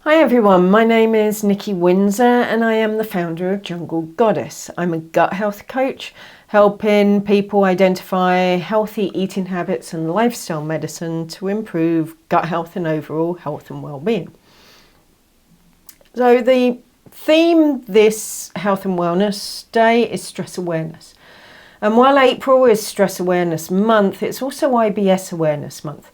Hi everyone, my name is Nikki Windsor and I am the founder of Jungle Goddess. I'm a gut health coach helping people identify healthy eating habits and lifestyle medicine to improve gut health and overall health and well-being. So the theme this Health and Wellness Day is stress awareness. And while April is Stress Awareness Month, it's also IBS Awareness Month.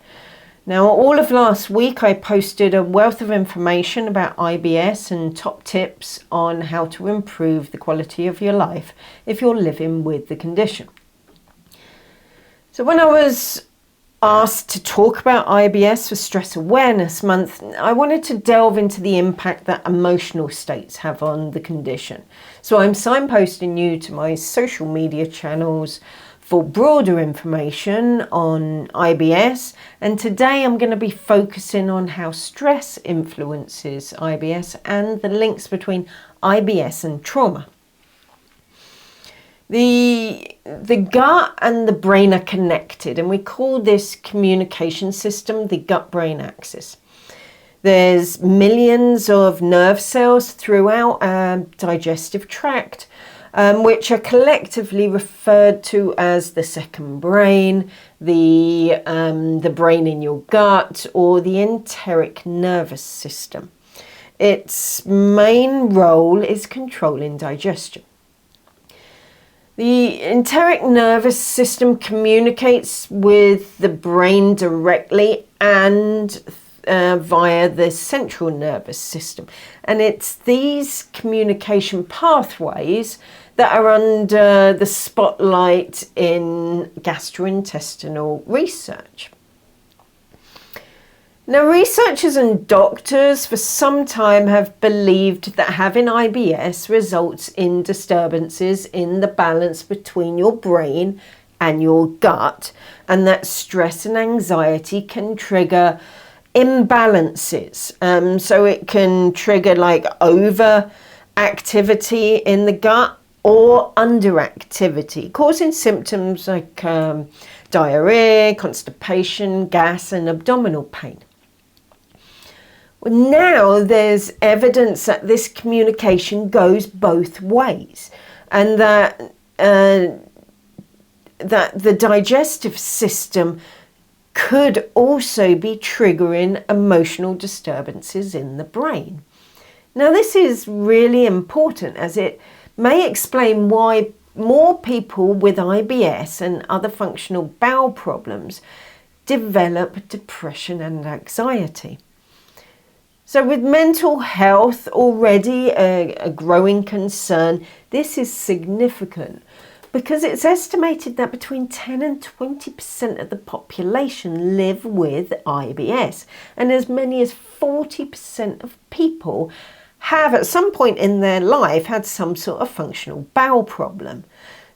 Now, all of last week I posted a wealth of information about IBS and top tips on how to improve the quality of your life if you're living with the condition. So when I was asked to talk about IBS for Stress Awareness Month, I wanted to delve into the impact that emotional states have on the condition. So I'm signposting you to my social media channels for broader information on IBS, and today I'm going to be focusing on how stress influences IBS and the links between IBS and trauma. The gut and the brain are connected, and we call this communication system the gut-brain axis. There's millions of nerve cells throughout our digestive tract, which are collectively referred to as the second brain, the brain in your gut, or the enteric nervous system. Its main role is controlling digestion. The enteric nervous system communicates with the brain directly and via the central nervous system. And it's these communication pathways that are under the spotlight in gastrointestinal research. Now, researchers and doctors for some time have believed that having IBS results in disturbances in the balance between your brain and your gut, and that stress and anxiety can trigger imbalances. So it can trigger like overactivity in the gut or underactivity, causing symptoms like diarrhea, constipation, gas, and abdominal pain. Well, now there's evidence that this communication goes both ways, and that the digestive system could also be triggering emotional disturbances in the brain. Now, this is really important as it may explain why more people with IBS and other functional bowel problems develop depression and anxiety. So with mental health already a growing concern, this is significant because it's estimated that between 10 and 20% of the population live with IBS, and as many as 40% of people have at some point in their life had some sort of functional bowel problem.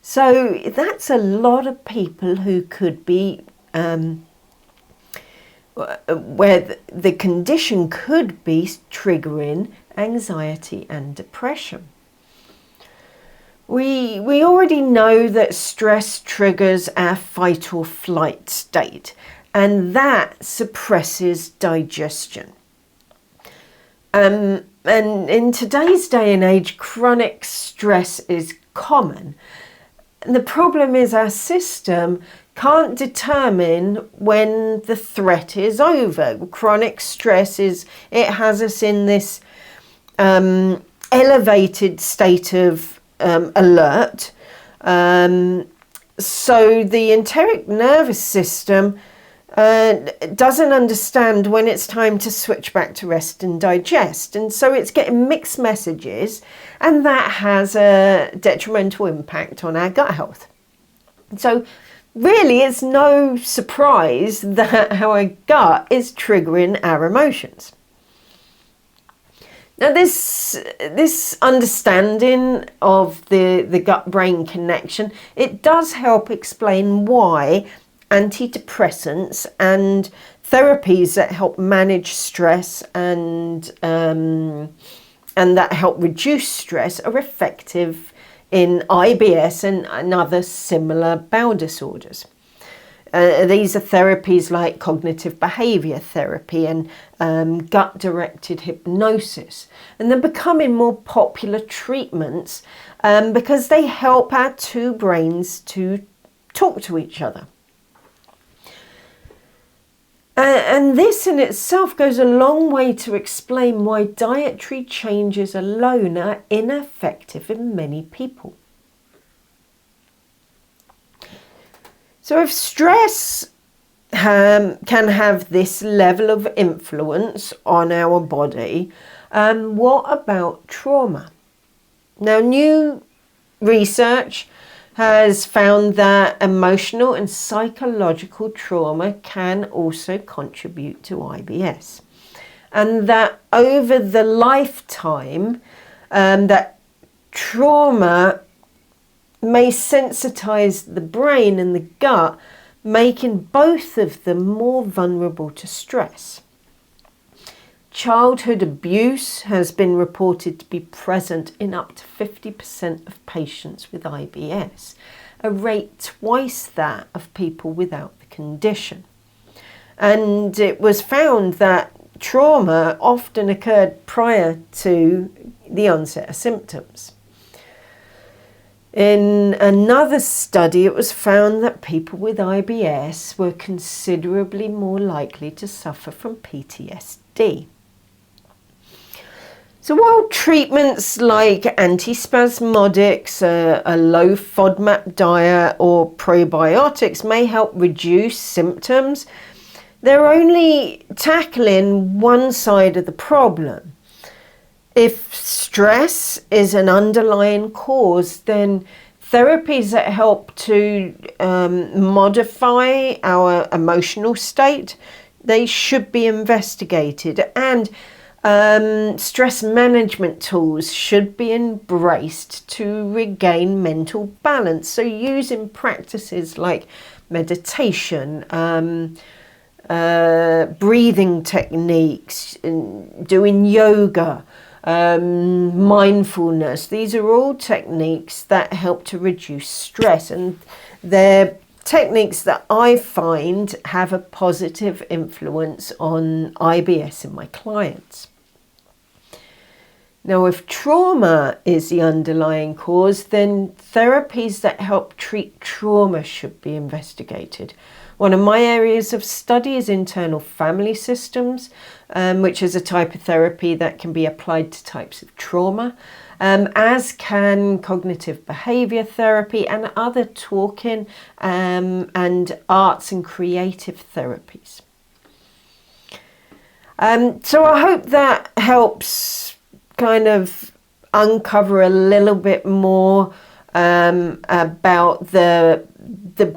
So that's a lot of people who could be where the condition could be triggering anxiety and depression. We already know that stress triggers our fight or flight state, and that suppresses digestion. And in today's day and age, chronic stress is common. And the problem is our system can't determine when the threat is over. Chronic stress has us in this elevated state of alert. So the enteric nervous system doesn't understand when it's time to switch back to rest and digest. And so it's getting mixed messages, and that has a detrimental impact on our gut health. So really, it's no surprise that our gut is triggering our emotions. Now, this understanding of the gut-brain connection, it does help explain why antidepressants and therapies that help manage stress and that help reduce stress are effective in IBS and other similar bowel disorders. These are therapies like cognitive behavior therapy and gut-directed hypnosis. And they're becoming more popular treatments because they help our two brains to talk to each other. And this in itself goes a long way to explain why dietary changes alone are ineffective in many people. So if stress can have this level of influence on our body, what about trauma? Now, new research has found that emotional and psychological trauma can also contribute to IBS, and that over the lifetime that trauma may sensitize the brain and the gut, making both of them more vulnerable to stress. Childhood abuse has been reported to be present in up to 50% of patients with IBS, a rate twice that of people without the condition. And it was found that trauma often occurred prior to the onset of symptoms. In another study, it was found that people with IBS were considerably more likely to suffer from PTSD. So while treatments like antispasmodics, a low FODMAP diet or probiotics may help reduce symptoms, they're only tackling one side of the problem. If stress is an underlying cause, then therapies that help to modify our emotional state, they should be investigated, and stress management tools should be embraced to regain mental balance. So using practices like meditation, breathing techniques, doing yoga, mindfulness, these are all techniques that help to reduce stress, and they're techniques that I find have a positive influence on IBS in my clients. Now, if trauma is the underlying cause, then therapies that help treat trauma should be investigated. One of my areas of study is internal family systems, which is a type of therapy that can be applied to types of trauma, as can cognitive behavior therapy and other talking and arts and creative therapies. So I hope that helps kind of uncover a little bit more about the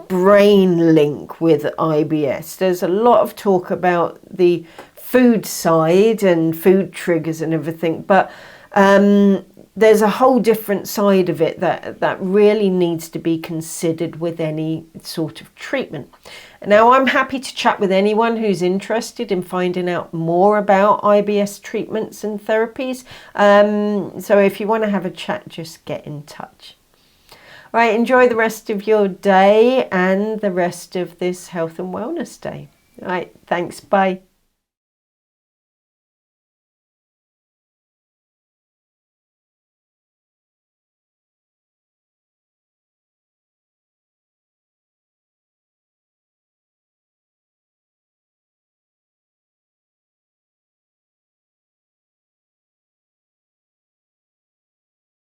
brain link with IBS. There's a lot of talk about the food side and food triggers and everything, but there's a whole different side of it that really needs to be considered with any sort of treatment. Now, I'm happy to chat with anyone who's interested in finding out more about IBS treatments and therapies. So if you want to have a chat, just get in touch. Right, enjoy the rest of your day and the rest of this health and wellness day. All right, thanks, bye.